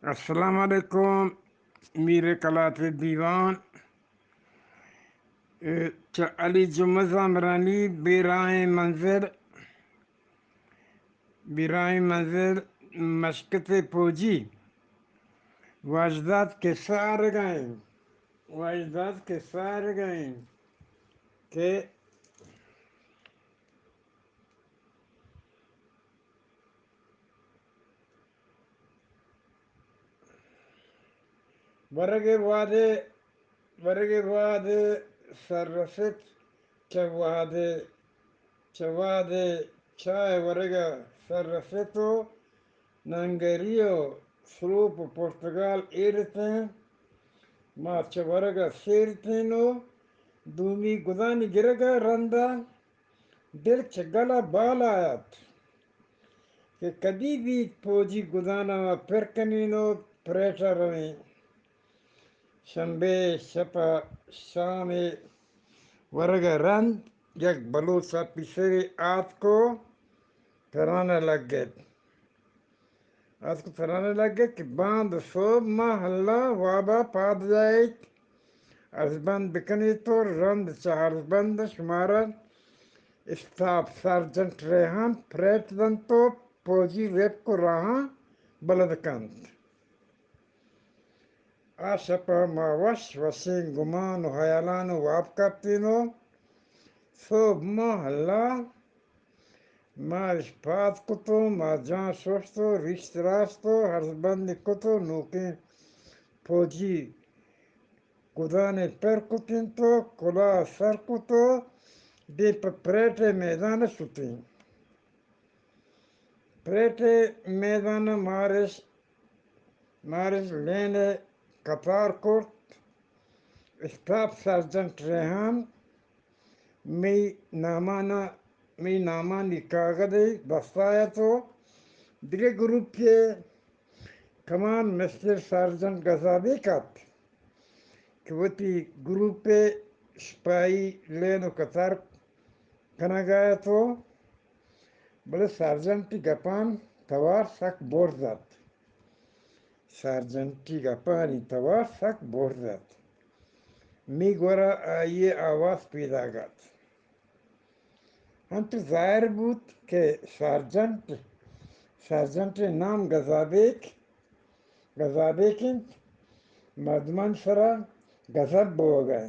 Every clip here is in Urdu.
السلام علیکم میرے کلات دیوان علی جمعہ زامرانی بیرائے منظر مشکت پوجی واجداد کے سارے گئیں کہ ورگ واد سرست چواد چائے ورگا سرستو ننگریو سروپ پرتگال ایرتیں ما چورگا سیرتینو دومی گدانی گرگا رندا دل چگلا بال آیات کہ کدی بھی پوجی گدانا پرکنینو پریٹا رویں شمبے شپا شام ورگا رند یک بلوچا پسری آت کو پھرانے لگ گئے کہ باند صوب ماہ اللہ وابا پاد جائیت از بند بکنی تو رند چہر بند شمارا استاپ سارجنٹ ریحان پریت دن تو پوجی ویب کو راہاں بلد کند آشپا ما وسین گمان و حیالان و واب کپتینو صوب ماہ اللہ ما اشپات کتو ما جان شوشتو رشت راستو ہرزبند کتو نوکیں پوجی گدانے پر کتن تو کلا سر کتو دی پریٹے میدان شتیں پریٹے میدان مارش لینے قطار کورت اسٹاف سرجنٹ ریحان می نامانی کاغذی دستایا تو دیگه گروپ کے کمان مسٹر سارجنٹ گزابی کت کہ وہ تی گروپ سپاہی لینو قطار کنا گیا تو بلے سارجنٹی گپان توار سک بورزت می گورا آئیے آواز پیدا گت ہم تو ظاہر بود کہ سارجنٹ نام گزابیکن مردمان سرا گزب بو گئے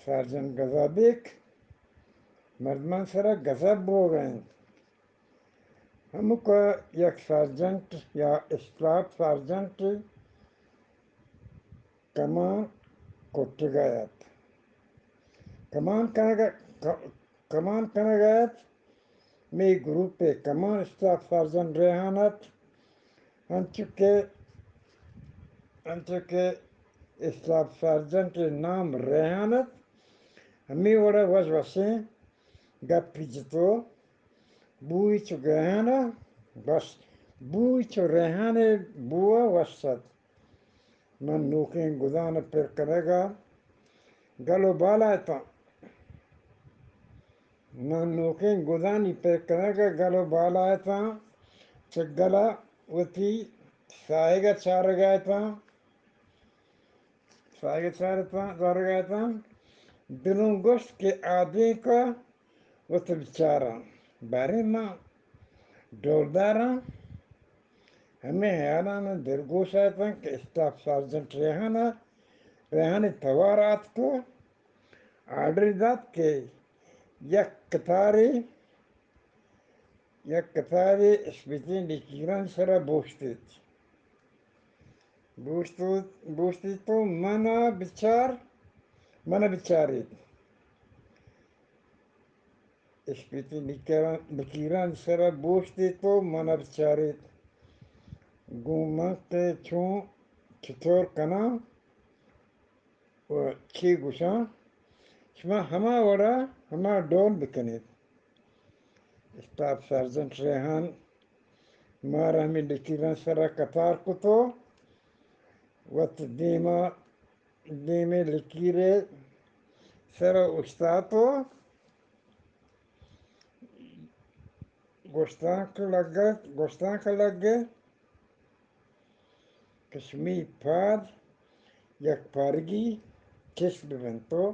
سارجنٹ گزابیک مردمان سرا گزب بو گئے ہم کا یک سارجنٹ یا اسٹاف سارجنٹ کمان کٹ گیت کمان کنا گیت می گروپ کمان اسٹاف سارجنٹ ریحانت انچو کہ اسٹاف سارجنٹ نام ریحانت ہمیں وڑا وسیں گپ پیچتو بوئی چو گہانا بس بوئی چو ریحانے بوا وسط من نوکیں گدان پر کرے گا گلو بالا تا من نوکیں گدانی پر کرے گا گلو بالا تا چگلا وتی سائے چار گیا تھا دلوں گوشت کے آدمی کا وت بیچارا بارے ماں ڈولدارا ہمیں حیالانہ درگوش آتا کہ اسٹاف سارجنٹ ریحان توارات کو آرڈر داد کہ یک کتاری اسپیتی نکیران سرا بوشتی تو منا بچارید اسپیتی نکیران سرا بوشتی تو منا بچارید گومت چون چطور کنا و چی گوشاں شما ہما وڑا ہما ڈول بکنید اسٹاف سارجنٹ ریحان مارا ہمیں لکیران سرا قطار کتو وقت دیمے لکیرے سرا استاتو گوشتان کا لگ گئے کشمی پاد یک پارگی کسب بنتو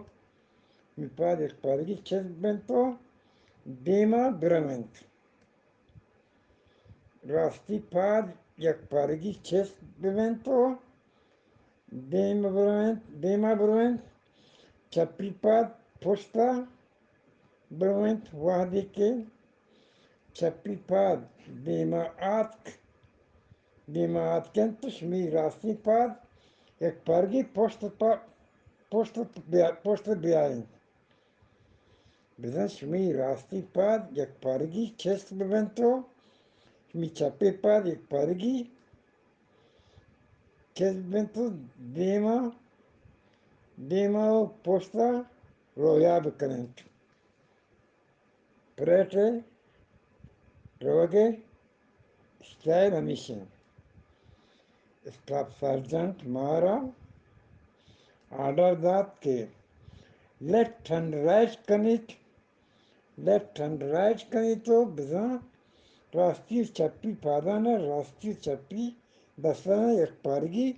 می پاد یک پارگی کسب بنتو دیما برمنت راستی پاد یک پارگی کسب بنتو دیما برمنت چپی پاد پشتا برمنت وحدی کے چپی پاد دیما آتکنتش می راستی پاد یک پارگی پشت بیاین بزنش می راستی پاد یک پارگی چست ببنتو می چپی پاد یک پارگی چست ببنتو دیما و پشتا رویا بکننت پریٹه روگه stijl hamiشه استاف سرجنٹ مارا آرڈر داد کہ لیفٹ ہینڈ رائٹ کنی تو بزن راستی چپی پادانا راستی چپی دستانا یک پارگی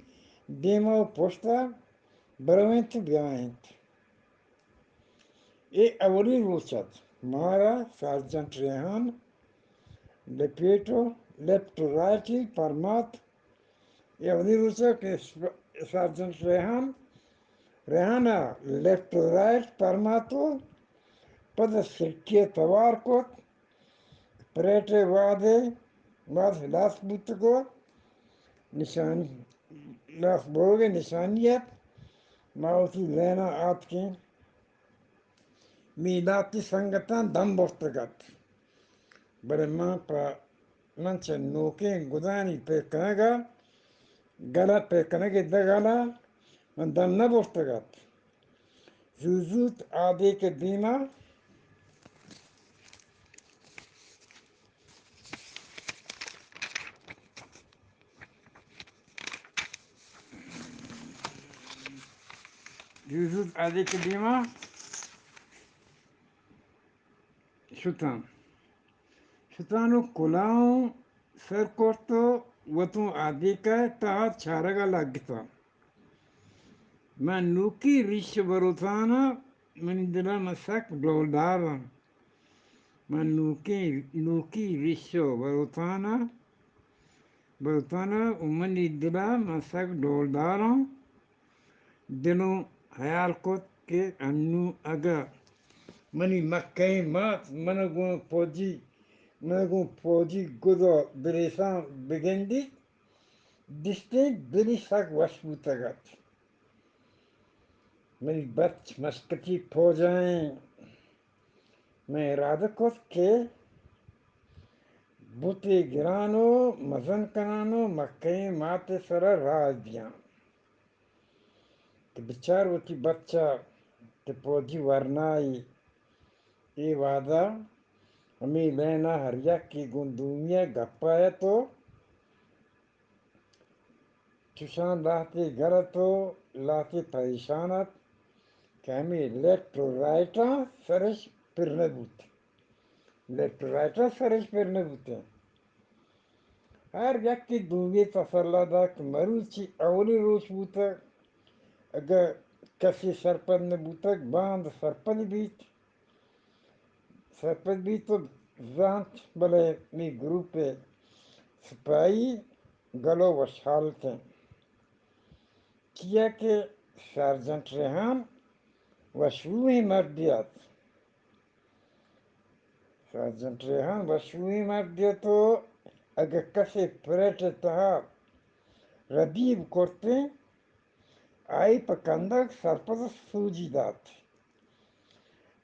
دیما و پوستا بروینت بیاینت ای اولی روچت مارا سرجنٹ ریحان لپیٹو لیفٹ رائٹی پرمات ای اولی روچت کہ سرجنٹ ریحانا لیفٹ رائٹ پرماتو پد سکیه توار کت پریٹه واد لاس بوتگو لاس بوگه نشانیت ماوتی لینا آت که میلاتی سنگتان دم بستگت بره من چه نوکه گدانی پیکنگا گلا پیکنگی دگالا من دم نبستگت زوزوت آدی که دیما شتانو کلاؤں سر کوستو وطن آدی کا تا چھارگا لگتا من نوکی ریش بروتانا من دلا مسک دولدارا من نوکی ریش بروتانا ومن دلا مسک دولدارا دلوں خیال کت کہ انو اگا منی مکئی مات منگون پوجی گدو بریسان بگندی دستے بری ساک وشبوتگت منی بچ مسکتی پوجائیں میں ارادہ کت کہ بوتی گرانو مزن کنانو مکئی مات سرا راج بیان کہ بچار ہوتی بچہ کہ پوجی ورنائی ای وعدہ ہمیں لینا ہریا کی گندومیہ گپایا تو چشان لاتی گرتو لاتی پریشانت کہ ہمیں لیفٹ رائٹا سرش پرنے بوتے ہر یک کی دومی تسلا دا کہ مروچی اولی روش بوتا اگر کسی سرپند بوتا باند سرپند بیت تو زانت بلے می گروپ سپاہی گلو وشالتے کیا کہ سرجنٹ ریحان وشوی مردیت تو اگر کسی پریٹ تہا ردیب کرتے آئی پکندک سرپد سوجی دات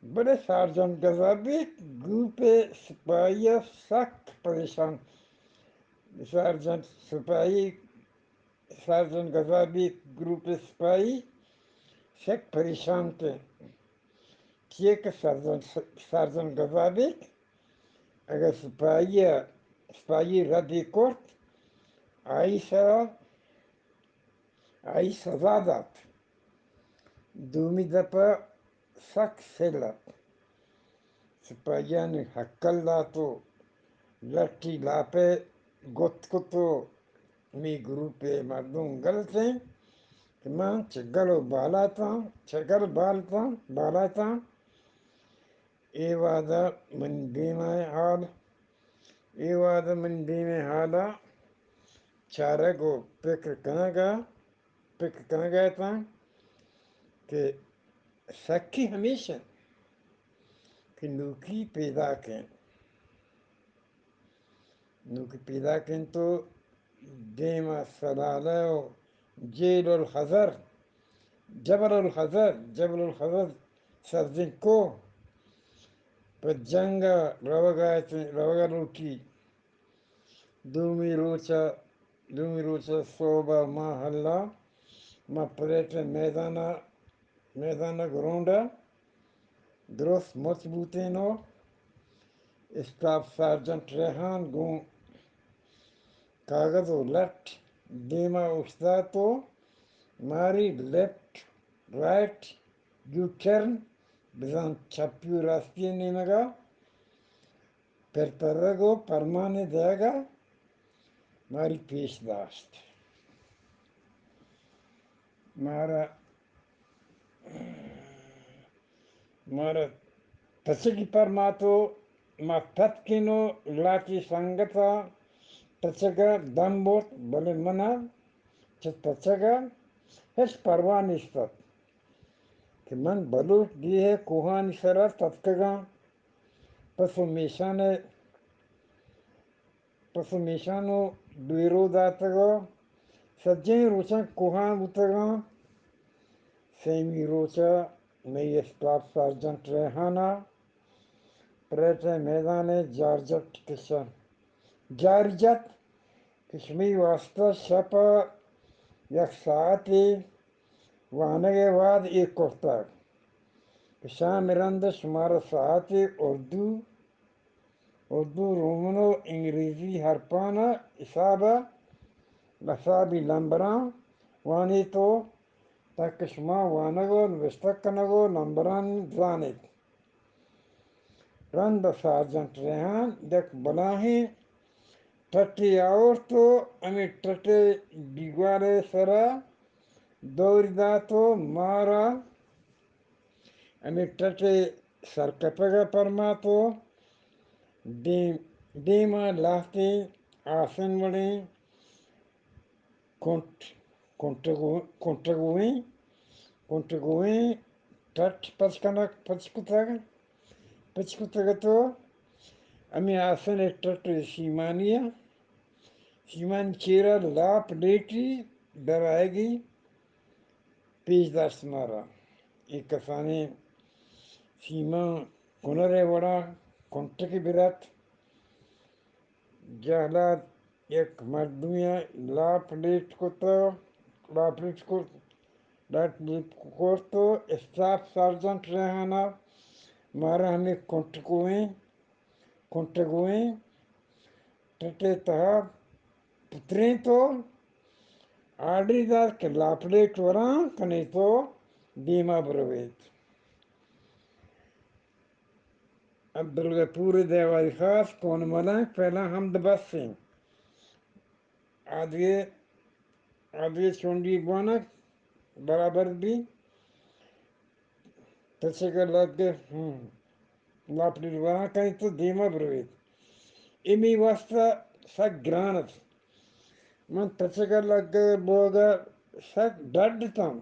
بڑے سارجن گزابی گروپ سپاہی سخت پریشان سارجن گزابی گروپ سپاہی سخت پریشان تھے کیے کہ سارجن گزابی اگر سپاہی ردی کرت آئی سزا دات دومی دفعہ سخت سیلت سپاہیان حقل داتو لٹی لاپے گت کتو می گروپے مردم گلتے کہ من چگلو بالاتا چگل بالاتا ای وادا من بیمہ حال ای وادا من بیمہ حالا چارہ کو فکر کنگا تھا کہ سکی ہمیشہ کہ نوکی پیدا کن تو دیما سلالہ و جبل الخضر سرزن کو پر جنگا روگا روکی دومی روچا صوبہ ما حلا ما پریٹ میدانہ گرونڈا درست مضبوطینو اسٹاف سارجنٹ ریحان گون کاغذ و لٹ دیما استاتو ماری لیفٹ رائٹ یو ٹرن بزان چھپیو راستی نیمگا پھر ترگو پرمانے دے گا ماری پیش داشت مارا تچگی پرماتو ما تتکنو لاتی سنگتا تچگا دمبوت بلے منا چھ تچگا ہیچ پرواہ نیستت کہ من بلوٹ دی ہے کوہانی سرا تتکگا پسو میشانو بیرو داتگا سجین روچا کوہان بوتگا سیمی روچا نئی اسٹاف سارجنٹ ریحانہ پریٹ میدان جارجت کشمی واسطہ شپا یک ساعتی وانگے واد ایک کفتگ شام رند شمارا ساعتی اردو رومنو انگریزی ہرپانا حسابی لمبران وانی تو تک شما وانگو نوشتکنگو لمبران زانت رند سارجنٹ ریحان یک بلاہیں ٹٹی آور تو امی ٹٹی بیگوارے سرا دوری دا تو مارا امی ٹٹی سرکپگا پرما تو دیما لاتی آسن وڑیں کنٹگوئیں ٹٹ پچکتگ تو امی آسن ٹٹ سیمانی چیرا لاپ لیٹی ڈرائے گی پیش داشت مارا ایک کسانی سیما کنرے وڑا کنٹکی برت جہلات یک مردمیاں لاپ لیٹ کو تو اسٹاف سارجنٹ ریحانہ مارا ہمیں کنٹگوئیں ٹٹے تہا پتریں تو آڈری دار کہ لاپ لیٹ وران کنے تو دیما برویت عبدالغفور دیواری خاص کون ملنگ پہلا حمد بس سنگھ آدھوی چونڈی بانک برابر بھی تچگا لگ لاپ لیٹ وران کنے تو دیما برویت امی واسطہ سک گرانت من تچگا لگ بوگا سک ڈڈ تم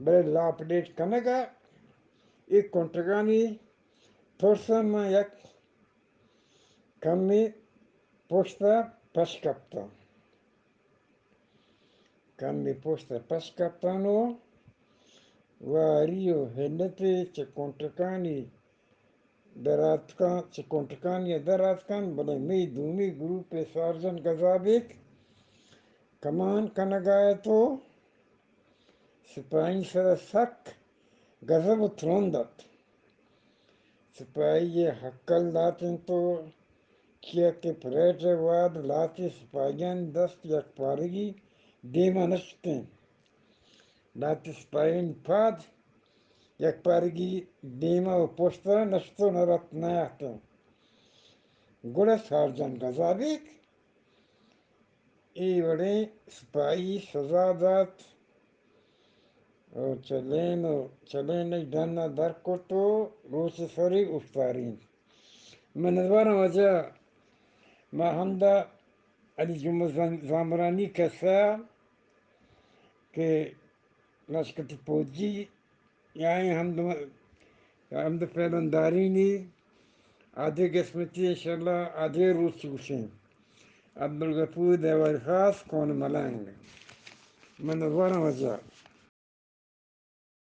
بلے لاپ لیٹ کنگا ایک کنٹرگانی تھوڑسا میں یک کمی پوشتا پشکپتانو واریو ہنتی چھ کنٹرکانی دراتکان بلے می دومی گروپ سارجن گزابیک کمان کنگائے تو سپاہی سر سک گزب و ترندت سپاہی یہ حقل داتن تو کیا کہ پریٹ واد لاتی سپاہیان دست یک پارگی دیما نشتیں لاتی سپاہین پاد یک پارگی دیما و پوشتا نشتو نرات نیاہتیں گوڑا سارجن گزابیک I bੜੇ ਸਿਪਾਹੀ ਸਜ਼ਾdat o Celeno danna darkoto Rusifari uftarin. Menedvara vaja mahanda Ali Juma Zamrani kasa ke Lashkati Poji yani hamda felandarini Ade Gesmeti inşallah Ade Rus Hüseyin Abdülgafur Devar Khas Konu Malang Menedvara vaja